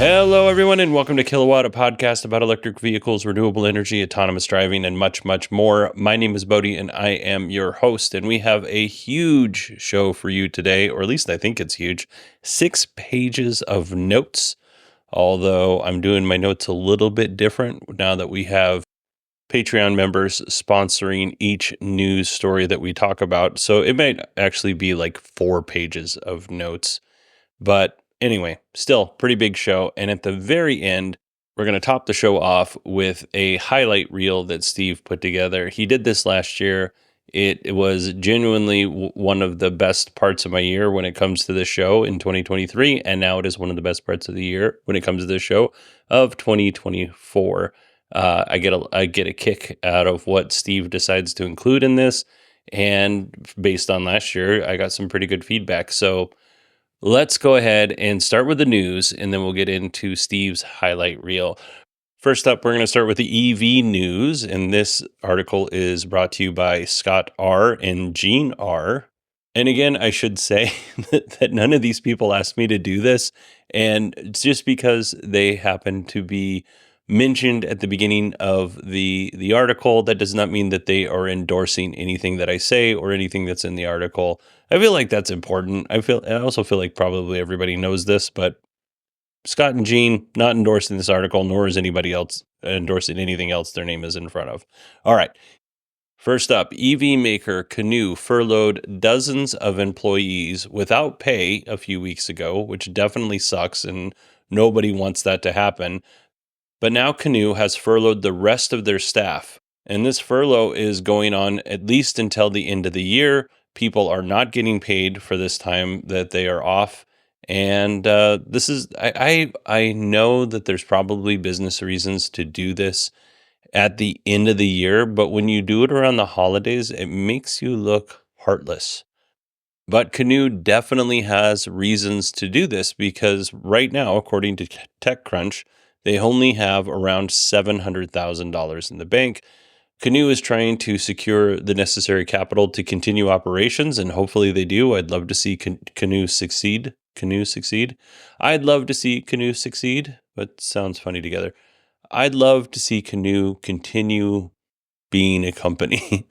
Hello, everyone, and welcome to Kilowatt, a podcast about electric vehicles, renewable energy, autonomous driving, and much, much more. My name is Bodie, and I am your host, and we have a huge show for you today, or at least I think it's huge. 6 pages of notes, although I'm doing my notes a little bit different now that we have Patreon members sponsoring each news story that we talk about. So it might actually be like 4 pages of notes. But anyway, still pretty big show. And at the very end, we're going to top the show off with a highlight reel that Steve put together. He did this last year. It was genuinely one of the best parts of my year when it comes to this show in 2023. And now it is one of the best parts of the year when it comes to this show of 2024. I get a kick out of what Steve decides to include in this. And based on last year, I got some pretty good feedback. So let's go ahead and start with the news, and then we'll get into Steve's highlight reel. First up, we're going to start with the EV news, and this article is brought to you by Scott R. and Gene R. And again, I should say that none of these people asked me to do this, and just because they happen to be mentioned at the beginning of the article, that does not mean that they are endorsing anything that I say or anything that's in the article. I feel like that's important. I also feel like probably everybody knows this, but Scott and Gene not endorsing this article, nor is anybody else endorsing anything else their name is in front of. All right. First up, EV maker Canoe furloughed dozens of employees without pay a few weeks ago, which definitely sucks, and nobody wants that to happen. But now Canoe has furloughed the rest of their staff, and this furlough is going on at least until the end of the year. People are not getting paid for this time that they are off, and this is I know that there's probably business reasons to do this at the end of the year, but when you do it around the holidays, it makes you look heartless. But Canoe definitely has reasons to do this because right now, according to TechCrunch, they only have around $700,000 in the bank. Canoe is trying to secure the necessary capital to continue operations, and hopefully they do. I'd love to see Canoe succeed. I'd love to see Canoe succeed, but sounds funny together. I'd love to see Canoe continue being a company.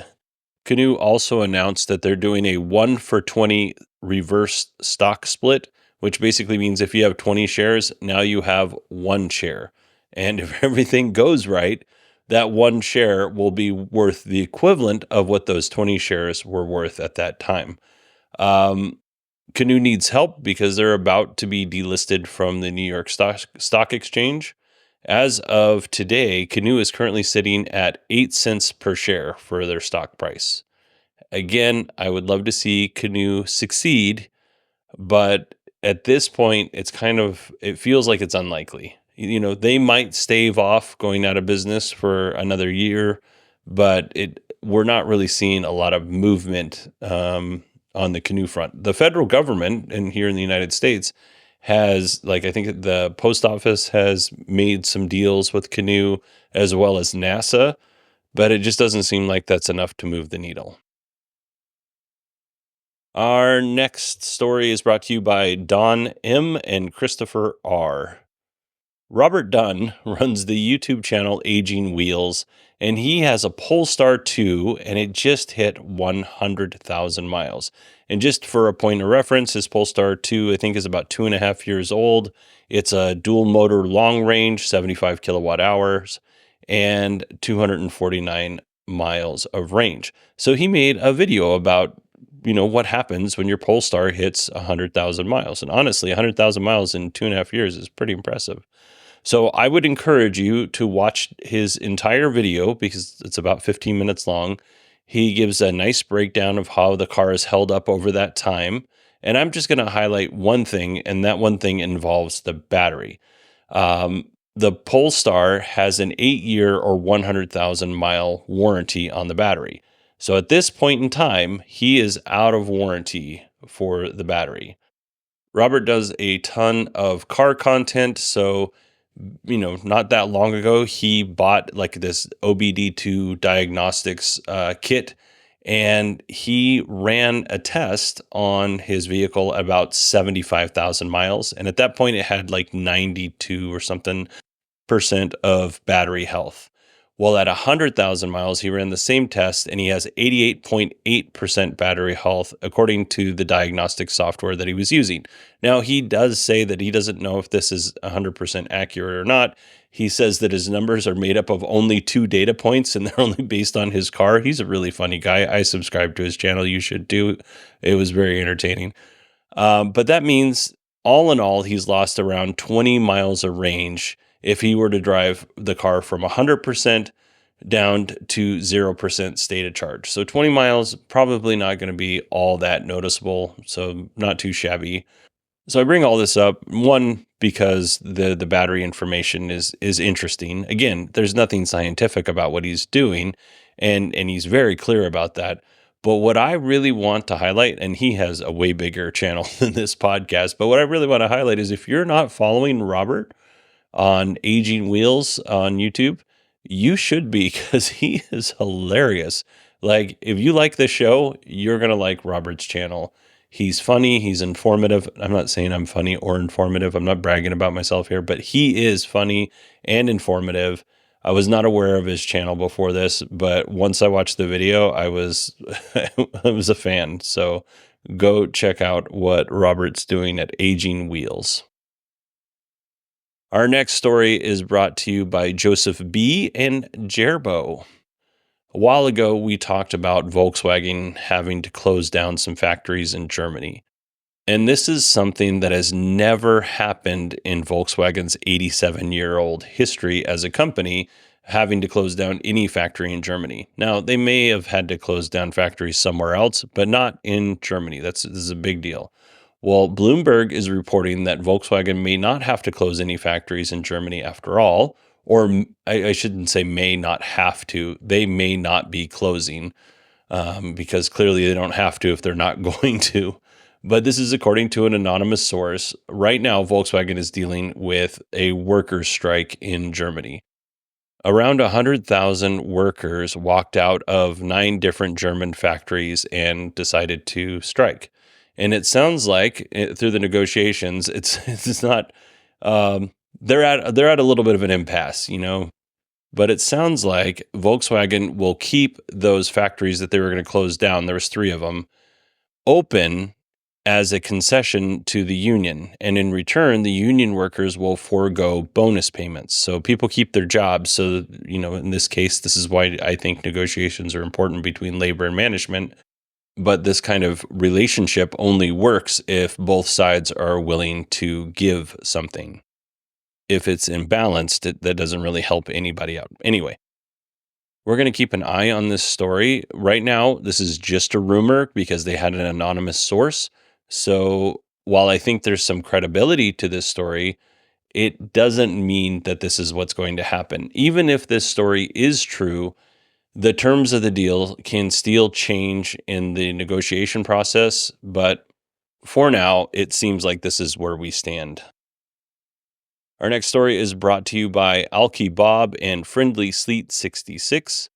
Canoe also announced that they're doing a 1-for-20 reverse stock split, which basically means if you have 20 shares, now you have 1 share. And if everything goes right, that 1 share will be worth the equivalent of what those 20 shares were worth at that time. Canoe needs help because they're about to be delisted from the New York Stock Exchange. As of today, Canoe is currently sitting at 8 cents per share for their stock price. Again, I would love to see Canoe succeed, but at this point, it feels like it's unlikely. You know, they might stave off going out of business for another year, but we're not really seeing a lot of movement on the Canoe front. The federal government, and here in the United States, has, like, I think the post office has made some deals with Canoe as well as NASA, but it just doesn't seem like that's enough to move the needle. Our next story is brought to you by Don M. and Christopher R. Robert Dunn runs the YouTube channel Aging Wheels, and he has a Polestar 2, and it just hit 100,000 miles. And just for a point of reference, his Polestar 2, I think, is about 2.5 years old. It's a dual motor long range, 75 kilowatt hours, and 249 miles of range. So he made a video about, what happens when your Polestar hits 100,000 miles. And honestly, 100,000 miles in 2.5 years is pretty impressive. So I would encourage you to watch his entire video because it's about 15 minutes long. He gives a nice breakdown of how the car has held up over that time. And I'm just going to highlight one thing, and that one thing involves the battery. The Polestar has an 8-year or 100,000 mile warranty on the battery. So at this point in time, he is out of warranty for the battery. Robert does a ton of car content, so not that long ago, he bought like this OBD2 diagnostics kit, And he ran a test on his vehicle about 75,000 miles. And at that point, it had like 92 or something percent of battery health. Well, at 100,000 miles, he ran the same test and he has 88.8% battery health, according to the diagnostic software that he was using. Now, he does say that he doesn't know if this is 100% accurate or not. He says that his numbers are made up of only 2 data points and they're only based on his car. He's a really funny guy. I subscribe to his channel. You should too. It was very entertaining. But that means, all in all, he's lost around 20 miles of range if he were to drive the car from 100% down to 0% state of charge. So 20 miles, probably not going to be all that noticeable. So not too shabby. So I bring all this up, one, because the battery information is interesting. Again, there's nothing scientific about what he's doing, and he's very clear about that. But what I really want to highlight, and he has a way bigger channel than this podcast, but what I really want to highlight is if you're not following Robert on Aging Wheels on YouTube, you should be, because he is hilarious. Like, if you like the show, you're going to like Robert's channel. He's funny. He's informative. I'm not saying I'm funny or informative. I'm not bragging about myself here, but he is funny and informative. I was not aware of his channel before this, but once I watched the video, I was I was a fan. So go check out what Robert's doing at Aging Wheels. Our next story is brought to you by Joseph B. and Jerbo. A while ago, we talked about Volkswagen having to close down some factories in Germany. And this is something that has never happened in Volkswagen's 87-year-old history as a company, having to close down any factory in Germany. Now, they may have had to close down factories somewhere else, but not in Germany. This is a big deal. Well, Bloomberg is reporting that Volkswagen may not have to close any factories in Germany after all, or I shouldn't say may not have to. They may not be closing because clearly they don't have to if they're not going to. But this is according to an anonymous source. Right now, Volkswagen is dealing with a workers' strike in Germany. Around 100,000 workers walked out of 9 different German factories and decided to strike. And it sounds like through the negotiations, it's not. They're at a little bit of an impasse, But it sounds like Volkswagen will keep those factories that they were going to close down. There was 3 of them open as a concession to the union, and in return, the union workers will forego bonus payments. So people keep their jobs. So in this case, this is why I think negotiations are important between labor and management. But this kind of relationship only works if both sides are willing to give something. If it's imbalanced, that doesn't really help anybody out. Anyway, we're going to keep an eye on this story. Right now, this is just a rumor because they had an anonymous source. So while I think there's some credibility to this story, it doesn't mean that this is what's going to happen. Even if this story is true, the terms of the deal can still change in the negotiation process, but for now, it seems like this is where we stand. Our next story is brought to you by Alki Bob and Friendly Sleet 66.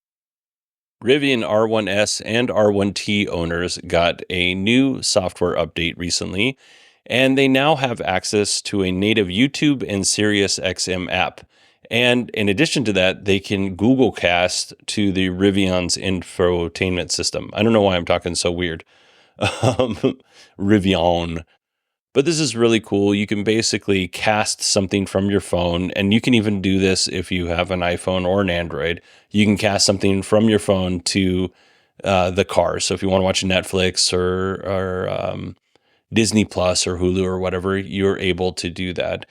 Rivian R1S and R1T owners got a new software update recently, and they now have access to a native YouTube and Sirius XM app. And in addition to that, they can Google Cast to the Rivian's infotainment system. I don't know why I'm talking so weird. Rivian. But this is really cool. You can basically cast something from your phone, and you can even do this if you have an iPhone or an Android. You can cast something from your phone to the car. So if you want to watch Netflix or Disney Plus or Hulu or whatever, you're able to do that.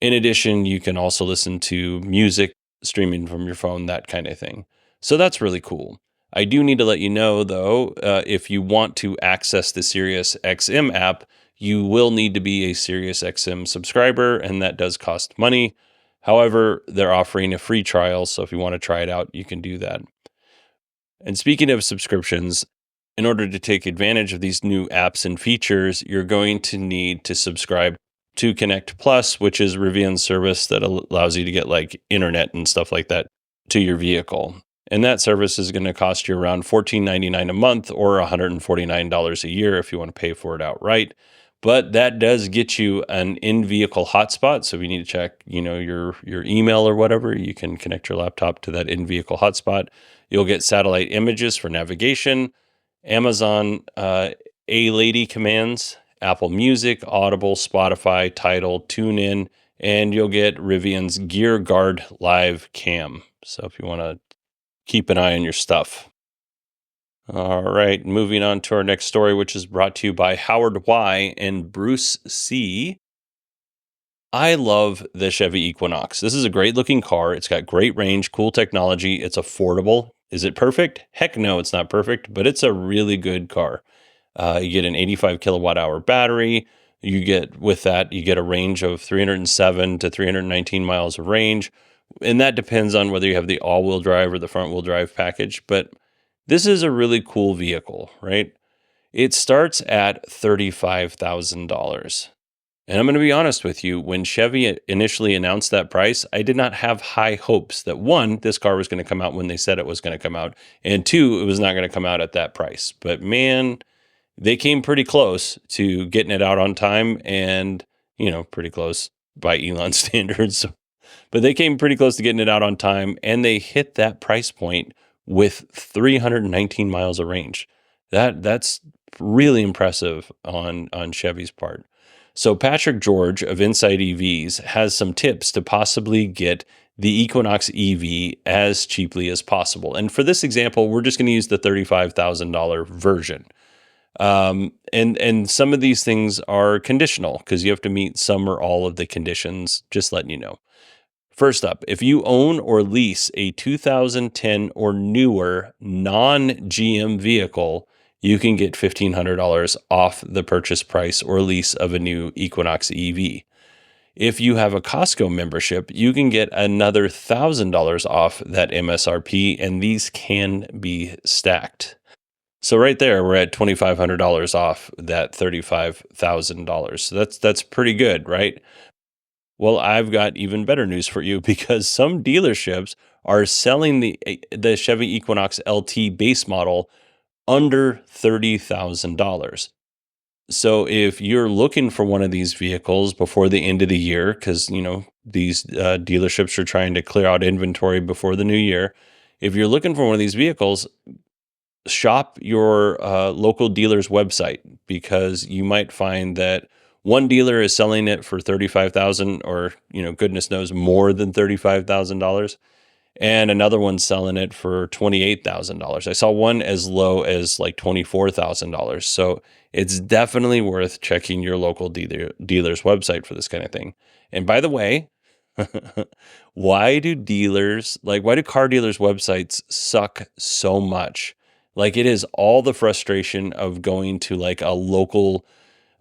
In addition, you can also listen to music streaming from your phone, that kind of thing. So that's really cool. I do need to let you know, though, if you want to access the Sirius XM app, you will need to be a Sirius XM subscriber, and that does cost money. However, they're offering a free trial, so if you want to try it out, you can do that. And speaking of subscriptions, in order to take advantage of these new apps and features, you're going to need to subscribe to Connect Plus, which is Rivian's service that allows you to get like internet and stuff like that to your vehicle. And that service is going to cost you around $14.99 a month or $149 a year if you want to pay for it outright. But that does get you an in-vehicle hotspot. So if you need to check, your email or whatever, you can connect your laptop to that in-vehicle hotspot. You'll get satellite images for navigation, Amazon A-Lady commands, Apple Music, Audible, Spotify, Tidal, TuneIn, and you'll get Rivian's Gear Guard Live Cam. So if you want to keep an eye on your stuff. All right, moving on to our next story, which is brought to you by Howard Y. and Bruce C. I love the Chevy Equinox. This is a great looking car. It's got great range, cool technology. It's affordable. Is it perfect? Heck no, it's not perfect, but it's a really good car. You get an 85 kilowatt hour battery. You get a range of 307 to 319 miles of range. And that depends on whether you have the all-wheel drive or the front-wheel drive package. But this is a really cool vehicle, right? It starts at $35,000. And I'm going to be honest with you, when Chevy initially announced that price, I did not have high hopes that one, this car was going to come out when they said it was going to come out, and two, it was not going to come out at that price. But man, they came pretty close to getting it out on time and, pretty close by Elon standards. But they came pretty close to getting it out on time, and they hit that price point with 319 miles of range. That's really impressive on Chevy's part. So Patrick George of Inside EVs has some tips to possibly get the Equinox EV as cheaply as possible. And for this example, we're just going to use the $35,000 version. And some of these things are conditional because you have to meet some or all of the conditions, just letting you know. First up, if you own or lease a 2010 or newer non-GM vehicle, you can get $1,500 off the purchase price or lease of a new Equinox EV. If you have a Costco membership, you can get another $1,000 off that MSRP, and these can be stacked. So right there, we're at $2,500 off that $35,000. So that's pretty good, right? Well, I've got even better news for you because some dealerships are selling the Chevy Equinox LT base model under $30,000. So if you're looking for one of these vehicles before the end of the year, because these dealerships are trying to clear out inventory before the new year, if you're looking for one of these vehicles, shop your local dealer's website because you might find that one dealer is selling it for $35,000 or, goodness knows, more than $35,000. And another one's selling it for $28,000. I saw one as low as like $24,000. So it's definitely worth checking your local dealer's website for this kind of thing. And by the way, why do car dealers' websites suck so much? Like it is all the frustration of going to like a local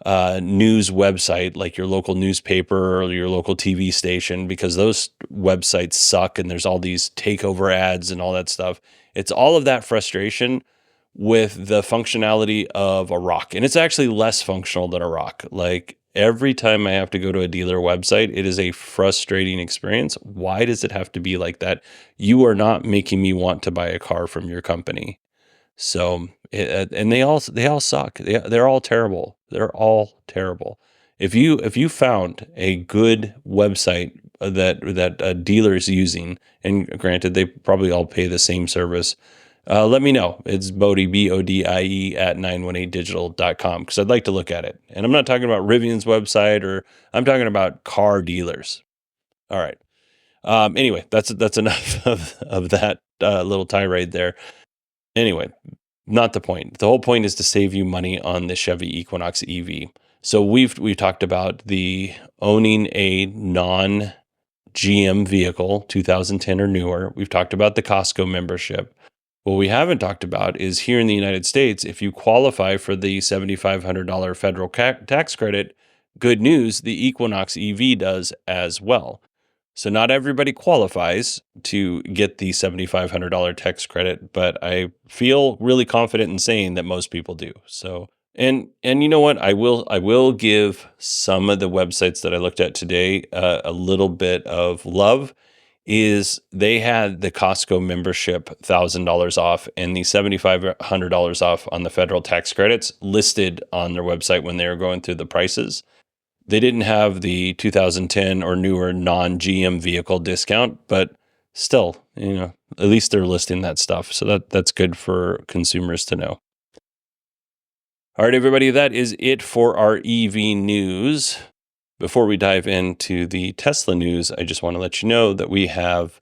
news website, like your local newspaper or your local TV station, because those websites suck and there's all these takeover ads and all that stuff. It's all of that frustration with the functionality of a rock. And it's actually less functional than a rock. Like every time I have to go to a dealer website, it is a frustrating experience. Why does it have to be like that? You are not making me want to buy a car from your company. So, and they all suck. They're all terrible. They're all terrible. If you found a good website that a dealer is using, and granted they probably all pay the same service, let me know. It's Bodie, BODIE at 918digital.com because I'd like to look at it. And I'm not talking about Rivian's website, or I'm talking about car dealers. All right. Anyway, that's enough of that little tirade there. Anyway, not the point. The whole point is to save you money on the Chevy Equinox EV. So we've talked about the owning a non-GM vehicle, 2010 or newer. We've talked about the Costco membership. What we haven't talked about is here in the United States, if you qualify for the $7,500 federal tax credit, good news, the Equinox EV does as well. So not everybody qualifies to get the $7,500 tax credit, but I feel really confident in saying that most people do. So, and you know what? I will give some of the websites that I looked at today a little bit of love. is they had the Costco membership $1,000 off and the $7,500 off on the federal tax credits listed on their website when they were going through the prices. They didn't have the 2010 or newer non-GM vehicle discount, but still, at least they're listing that stuff. So that's good for consumers to know. All right, everybody, that is it for our EV news. Before we dive into the Tesla news, I just want to let you know that we have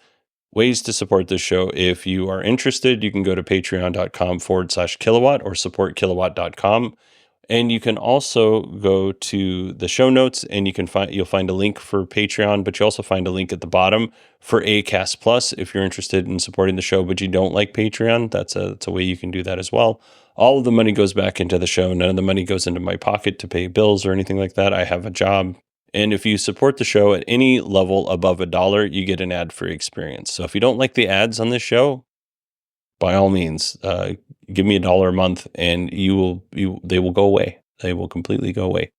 ways to support this show. If you are interested, you can go to patreon.com/kilowatt or supportkilowatt.com. And you can also go to the show notes and you'll find a link for Patreon, but you also find a link at the bottom for Acast Plus if you're interested in supporting the show, but you don't like Patreon. That's a way you can do that as well. All of the money goes back into the show. None of the money goes into my pocket to pay bills or anything like that. I have a job. And if you support the show at any level above $1, you get an ad-free experience. So if you don't like the ads on this show, by all means, give me $1 a month and they will go away. They will completely go away.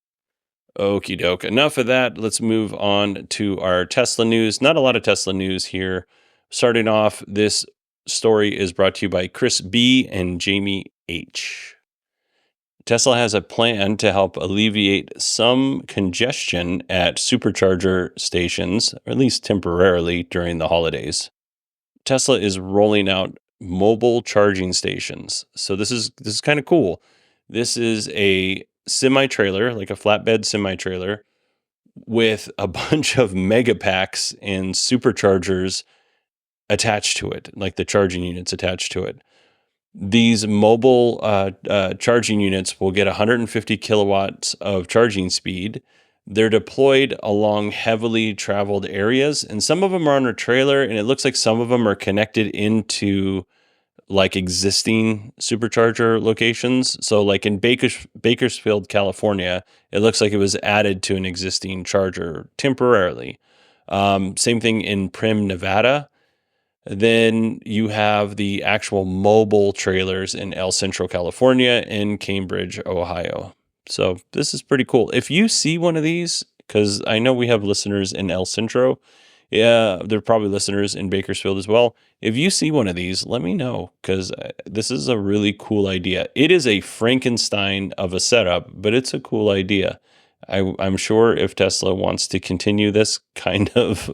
Okie doke. Enough of that. Let's move on to our Tesla news. Not a lot of Tesla news here. Starting off, this story is brought to you by Chris B. and Jamie H. Tesla has a plan to help alleviate some congestion at supercharger stations, or at least temporarily during the holidays. Tesla is rolling out mobile charging stations. So this is kind of cool. This is a semi-trailer, like a flatbed semi-trailer with a bunch of mega packs and superchargers attached to it, like the charging units attached to it. These mobile charging units will get 150 kilowatts of charging speed. They're deployed along heavily traveled areas, and some of them are on a trailer, and it looks like some of them are connected into like existing supercharger locations. So like in Bakersfield, California, it looks like it was added to an existing charger temporarily. Same thing in Primm, Nevada. Then you have the actual mobile trailers in El Centro, California, and Cambridge, Ohio. So this is pretty cool. If you see one of these, because I know we have listeners in El Centro, yeah, there are probably listeners in Bakersfield as well. If you see one of these, let me know, because this is a really cool idea. It is a Frankenstein of a setup, but it's a cool idea. I'm sure if Tesla wants to continue this kind of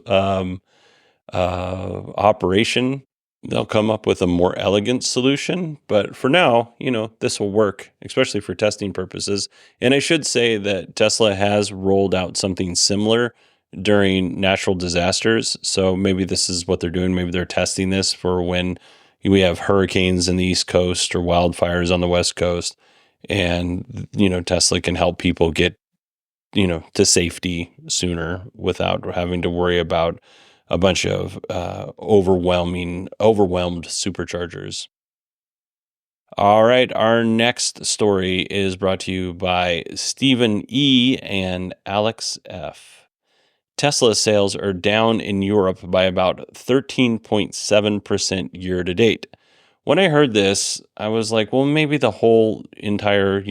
operation, they'll come up with a more elegant solution. But for now, this will work, especially for testing purposes. And I should say that Tesla has rolled out something similar during natural disasters. So maybe this is what they're doing. Maybe they're testing this for when we have hurricanes in the East Coast or wildfires on the West Coast. And, Tesla can help people get, to safety sooner without having to worry about a bunch of overwhelmed superchargers. All right, our next story is brought to you by Stephen E. and Alex F. Tesla sales are down in Europe by about 13.7% year to date. When I heard this, I was like, well, maybe the whole entire,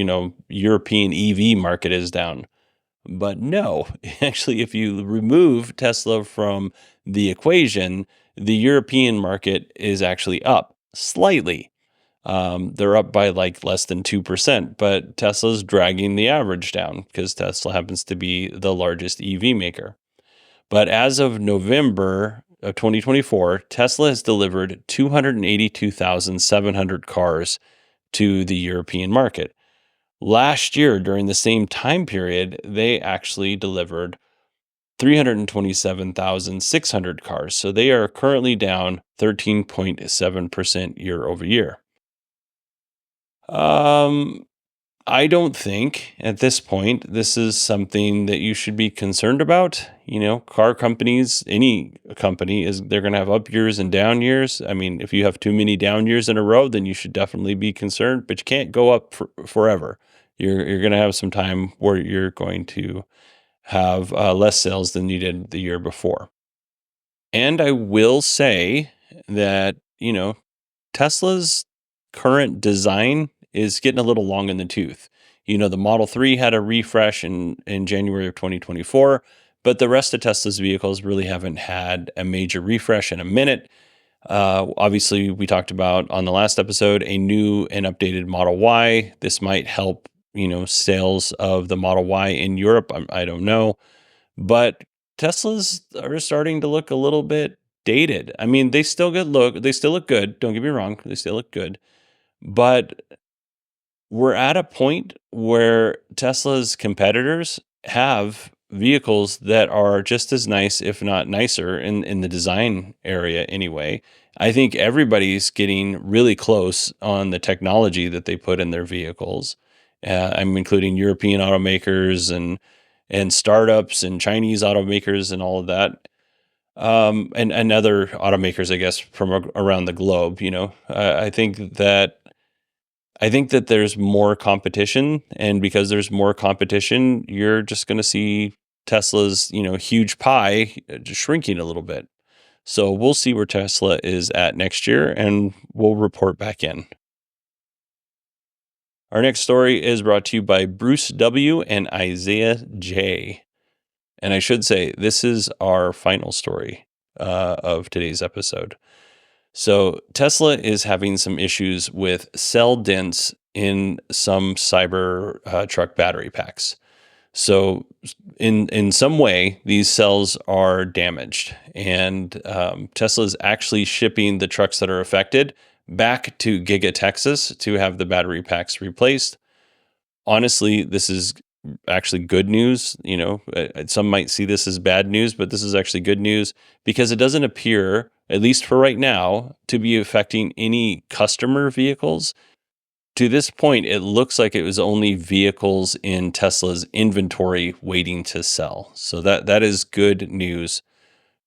European EV market is down. But no, actually, if you remove Tesla from the equation, the European market is actually up slightly. They're up by like less than 2%, but Tesla's dragging the average down because Tesla happens to be the largest EV maker. But as of November of 2024, Tesla has delivered 282,700 cars to the European market. Last year, during the same time period, they actually delivered 327,600 cars. So they are currently down 13.7% year over year. I don't think at this point this is something that you should be concerned about. Car companies, any company, they're going to have up years and down years. I mean, if you have too many down years in a row, then you should definitely be concerned, but you can't go up forever. You're going to have some time where you're going to have less sales than you did the year before. And I will say that, Tesla's current design is getting a little long in the tooth. The Model 3 had a refresh in January of 2024, But the rest of Tesla's vehicles really haven't had a major refresh in a minute. Obviously, we talked about on the last episode a new and updated Model Y. This might help, sales of the Model Y in Europe. I don't know, but Teslas are starting to look a little bit dated. I mean, they still look good. Don't get me wrong, they still look good, but we're at a point where Tesla's competitors have vehicles that are just as nice, if not nicer, in the design area anyway. I think everybody's getting really close on the technology that they put in their vehicles. I'm including European automakers and startups and Chinese automakers and all of that. And other automakers, I guess, from around the globe. I think that there's more competition, and because there's more competition, you're just going to see Tesla's, huge pie just shrinking a little bit. So we'll see where Tesla is at next year, and we'll report back in. Our next story is brought to you by Bruce W. and Isaiah J. And I should say, this is our final story of today's episode. So Tesla is having some issues with cell dents in some Cybertruck battery packs. So in some way, these cells are damaged, and Tesla is actually shipping the trucks that are affected back to Giga, Texas, to have the battery packs replaced. Honestly, this is actually good news. Some might see this as bad news, but this is actually good news because it doesn't appear, at least for right now, to be affecting any customer vehicles. To this point, it looks like it was only vehicles in Tesla's inventory waiting to sell. So that is good news.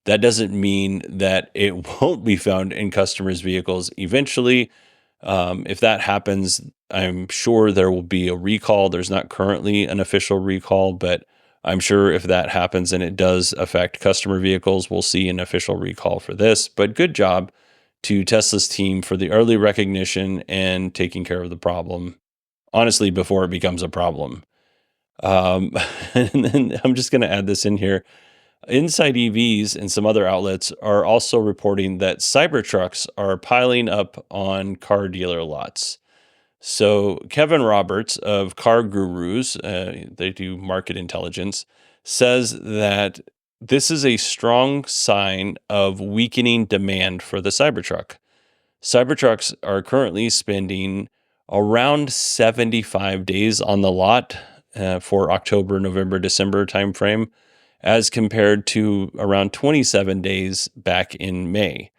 That doesn't mean that it won't be found in customers' vehicles eventually. If that happens, I'm sure there will be a recall. There's not currently an official recall, but I'm sure if that happens and it does affect customer vehicles, we'll see an official recall for this. But good job to Tesla's team for the early recognition and taking care of the problem, honestly, before it becomes a problem. And then I'm just going to add this in here. Inside EVs and some other outlets are also reporting that Cybertrucks are piling up on car dealer lots. So Kevin Roberts of Car Gurus, they do market intelligence, says that this is a strong sign of weakening demand for the Cybertruck. Cybertrucks are currently spending around 75 days on the lot for October, November, December timeframe, as compared to around 27 days back in May.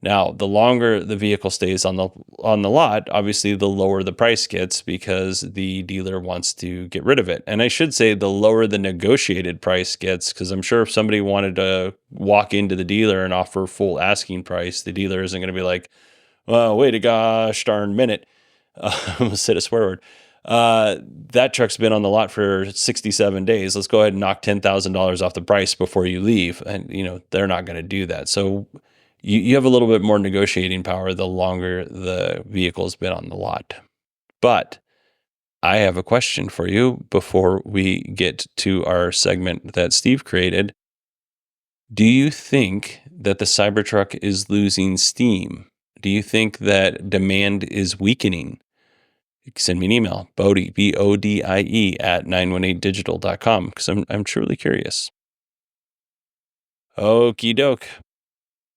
Now, the longer the vehicle stays on the lot, obviously the lower the price gets because the dealer wants to get rid of it. And I should say the lower the negotiated price gets, because I'm sure if somebody wanted to walk into the dealer and offer full asking price, the dealer isn't going to be like, well, wait a gosh darn minute. I'm going to say a swear word. That truck's been on the lot for 67 days. Let's go ahead and knock $10,000 off the price before you leave. And, they're not going to do that. So you have a little bit more negotiating power the longer the vehicle's been on the lot. But I have a question for you before we get to our segment that Steve created. Do you think that the Cybertruck is losing steam? Do you think that demand is weakening? Send me an email, Bodie, BODIE at 918digital.com, because I'm truly curious. Okie doke.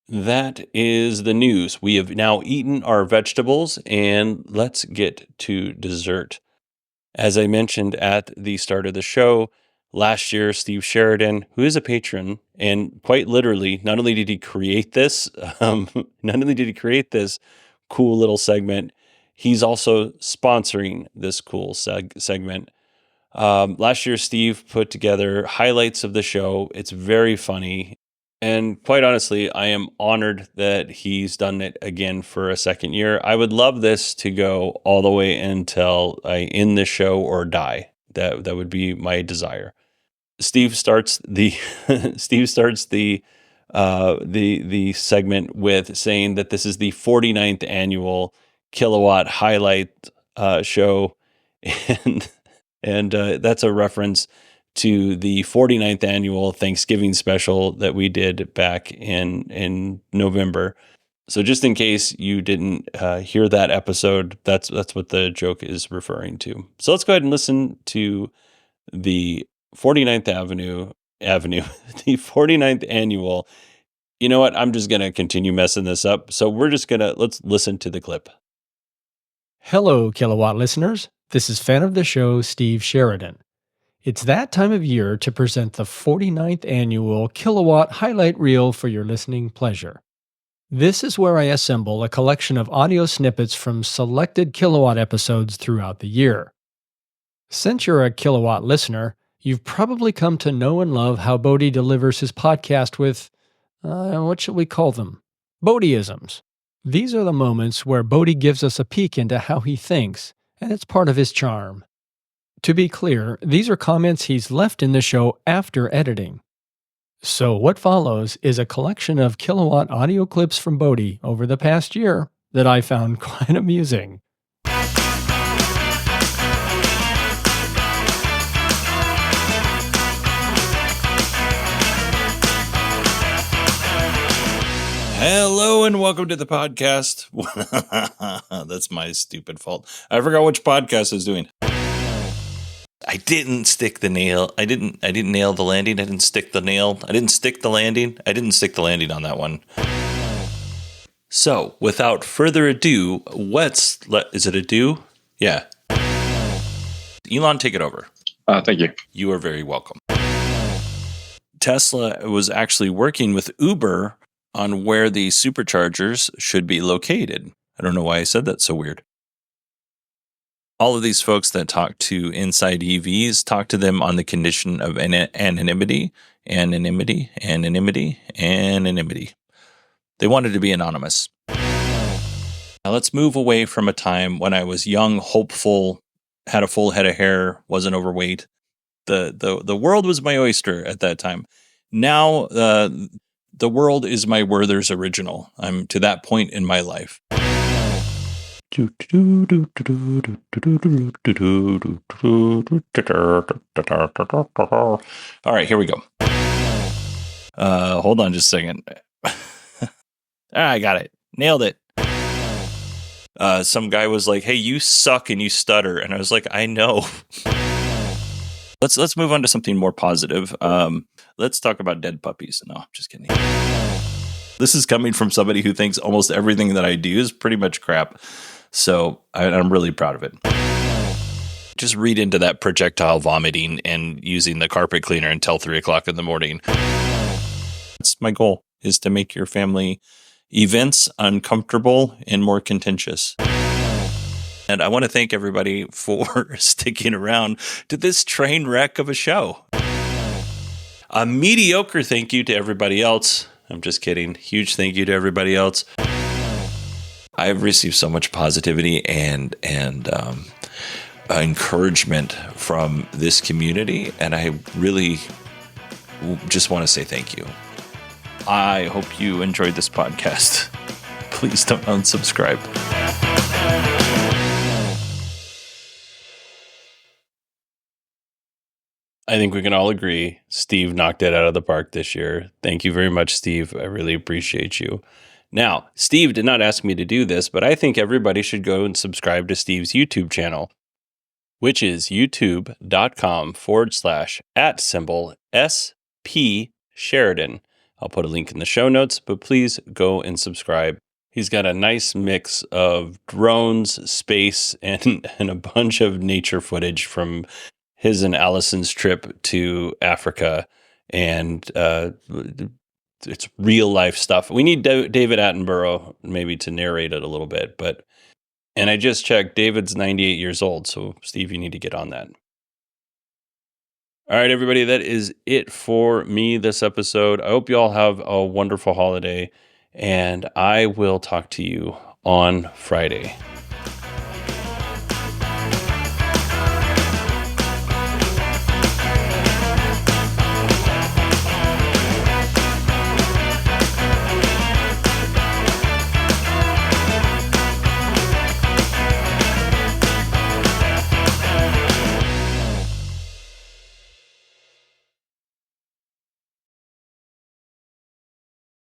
That is the news. We have now eaten our vegetables, and let's get to dessert. As I mentioned at the start of the show, last year, Steve Sheridan, who is a patron, and quite literally, not only did he create this cool little segment, he's also sponsoring this cool segment. Last year, Steve put together highlights of the show. It's very funny. And quite honestly, I am honored that he's done it again for a second year. I would love this to go all the way until I end the show or die. That would be my desire. Steve starts the the segment with saying that this is the 49th annual Kilowatt highlight show, and that's a reference to the 49th annual Thanksgiving special that we did back in November. So just in case you didn't hear that episode, that's what the joke is referring to. So let's go ahead and listen to the 49th Avenue, the 49th annual. You know what? I'm just going to continue messing this up. So let's listen to the clip. Hello, Kilowatt listeners. This is fan of the show, Steve Sheridan. It's that time of year to present the 49th annual Kilowatt highlight reel for your listening pleasure. This is where I assemble a collection of audio snippets from selected Kilowatt episodes throughout the year. Since you're a Kilowatt listener, you've probably come to know and love how Bodhi delivers his podcast with, what shall we call them? Bodhiisms. These are the moments where Bodhi gives us a peek into how he thinks, and it's part of his charm. To be clear, these are comments he's left in the show after editing. So what follows is a collection of Kilowatt audio clips from Bodhi over the past year that I found quite amusing. Hello and welcome to the podcast. That's my stupid fault. I forgot which podcast I was doing. I didn't stick the nail. I didn't nail the landing. I didn't stick the nail. I didn't stick the landing. I didn't stick the landing on that one. So, without further ado, is it ado? Yeah. Elon, take it over. Thank you. You are very welcome. Tesla was actually working with Uber on where the superchargers should be located. I don't know why I said that so weird. All of these folks that talk to Inside EVs talk to them on the condition of anonymity. They wanted to be anonymous. Now let's move away from a time when I was young, hopeful, had a full head of hair, wasn't overweight. The world was my oyster at that time. Now the world is my Werther's original. I'm to that point in my life. All right, here we go. Hold on just a second. I got it. Nailed it. Some guy was like, "Hey, you suck and you stutter." And I was like, "I know." Let's move on to something more positive. Let's talk about dead puppies. No, I'm just kidding. This is coming from somebody who thinks almost everything that I do is pretty much crap. So I'm really proud of it. Just read into that projectile vomiting and using the carpet cleaner until 3 o'clock in the morning. That's my goal, is to make your family events uncomfortable and more contentious. And I want to thank everybody for sticking around to this train wreck of a show. A mediocre thank you to everybody else. I'm just kidding. Huge thank you to everybody else. I've received so much positivity and encouragement from this community, and I really just want to say thank you. I hope you enjoyed this podcast. Please don't unsubscribe. I think we can all agree Steve knocked it out of the park this year. Thank you very much, Steve. I really appreciate you. Now, Steve did not ask me to do this, but I think everybody should go and subscribe to Steve's YouTube channel, which is youtube.com/@SP Sheridan. I'll put a link in the show notes, but please go and subscribe. He's got a nice mix of drones, space, and a bunch of nature footage from his and Allison's trip to Africa, and it's real life stuff. We need David Attenborough maybe to narrate it a little bit, and I just checked, David's 98 years old. So Steve, you need to get on that. All right, everybody, that is it for me this episode. I hope you all have a wonderful holiday, and I will talk to you on Friday.